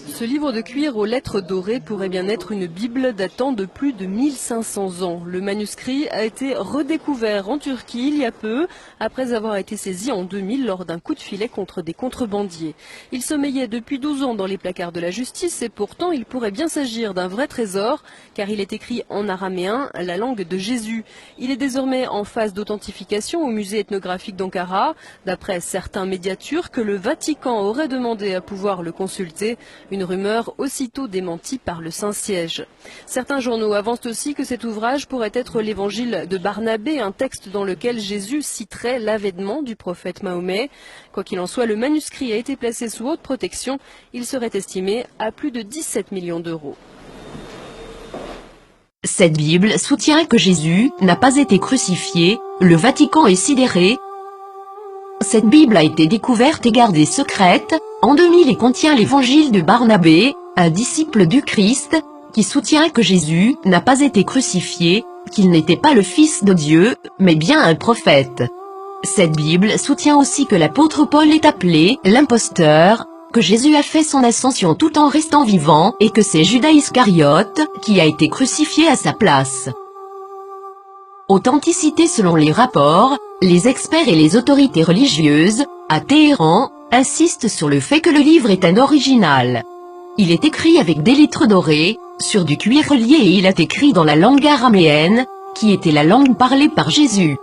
Ce livre de cuir aux lettres dorées pourrait bien être une Bible datant de plus de 1500 ans. Le manuscrit a été redécouvert en Turquie il y a peu, après avoir été saisi en 2000 lors d'un coup de filet contre des contrebandiers. Il sommeillait depuis 12 ans dans les placards de la justice et pourtant il pourrait bien s'agir d'un vrai trésor, car il est écrit en araméen, la langue de Jésus. Il est désormais en phase d'authentification au musée ethnographique d'Ankara. D'après certains médias turcs, le Vatican aurait demandé à pouvoir le consulter. Une rumeur aussitôt démentie par le Saint-Siège. Certains journaux avancent aussi que cet ouvrage pourrait être l'évangile de Barnabé, un texte dans lequel Jésus citerait l'avènement du prophète Mahomet. Quoi qu'il en soit, le manuscrit a été placé sous haute protection. Il serait estimé à plus de 17 millions d'euros. Cette Bible soutient que Jésus n'a pas été crucifié, le Vatican est sidéré. Cette Bible a été découverte et gardée secrète en 2000 et contient l'évangile de Barnabé, un disciple du Christ, qui soutient que Jésus n'a pas été crucifié, qu'il n'était pas le Fils de Dieu, mais bien un prophète. Cette Bible soutient aussi que l'apôtre Paul est appelé l'imposteur, que Jésus a fait son ascension tout en restant vivant et que c'est Judas Iscariote qui a été crucifié à sa place. Authenticité selon les rapports, les experts et les autorités religieuses, à Téhéran, insistent sur le fait que le livre est un original. Il est écrit avec des lettres dorées, sur du cuir relié et il est écrit dans la langue araméenne, qui était la langue parlée par Jésus.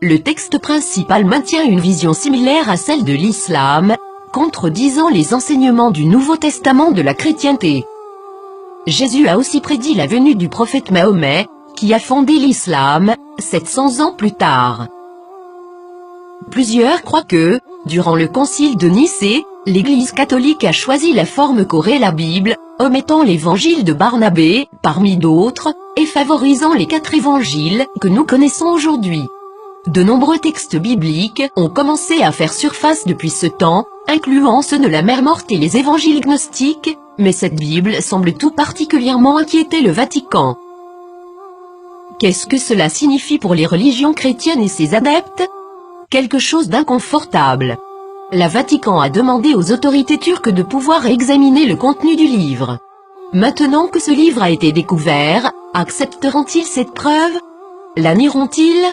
Le texte principal maintient une vision similaire à celle de l'islam, contredisant les enseignements du Nouveau Testament de la chrétienté. Jésus a aussi prédit la venue du prophète Mahomet, qui a fondé l'islam, 700 ans plus tard. Plusieurs croient que, durant le concile de Nicée, l'Église catholique a choisi la forme qu'aurait la Bible, omettant l'évangile de Barnabé, parmi d'autres, et favorisant les 4 évangiles que nous connaissons aujourd'hui. De nombreux textes bibliques ont commencé à faire surface depuis ce temps, incluant ceux de la Mère morte et les évangiles gnostiques, mais cette Bible semble tout particulièrement inquiéter le Vatican. Qu'est-ce que cela signifie pour les religions chrétiennes et ses adeptes? Quelque chose d'inconfortable. Le Vatican a demandé aux autorités turques de pouvoir examiner le contenu du livre. Maintenant que ce livre a été découvert, accepteront-ils cette preuve? La nieront-ils?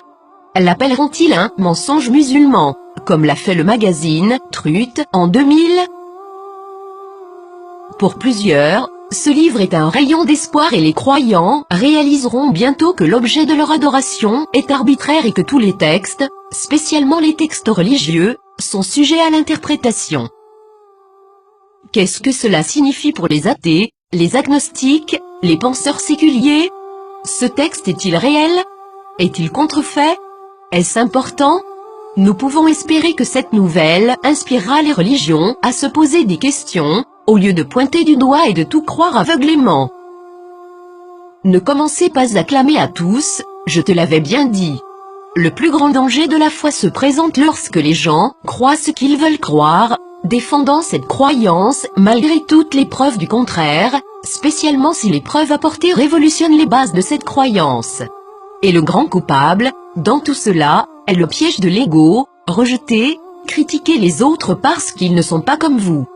L'appelleront-ils un mensonge musulman, comme l'a fait le magazine Trut en 2000? Pour plusieurs, ce livre est un rayon d'espoir et les croyants réaliseront bientôt que l'objet de leur adoration est arbitraire et que tous les textes, spécialement les textes religieux, sont sujets à l'interprétation. Qu'est-ce que cela signifie pour les athées, les agnostiques, les penseurs séculiers? Ce texte est-il réel? Est-il contrefait? Est-ce important? Nous pouvons espérer que cette nouvelle inspirera les religions à se poser des questions, au lieu de pointer du doigt et de tout croire aveuglément. Ne commencez pas à clamer à tous, je te l'avais bien dit. Le plus grand danger de la foi se présente lorsque les gens croient ce qu'ils veulent croire, défendant cette croyance malgré toutes les preuves du contraire, spécialement si les preuves apportées révolutionnent les bases de cette croyance. Et le grand coupable, dans tout cela, est le piège de l'ego, rejeter, critiquer les autres parce qu'ils ne sont pas comme vous.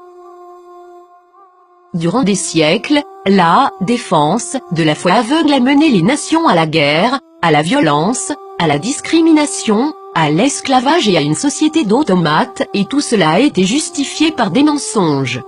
Durant des siècles, la défense de la foi aveugle a mené les nations à la guerre, à la violence, à la discrimination, à l'esclavage et à une société d'automates, et tout cela a été justifié par des mensonges.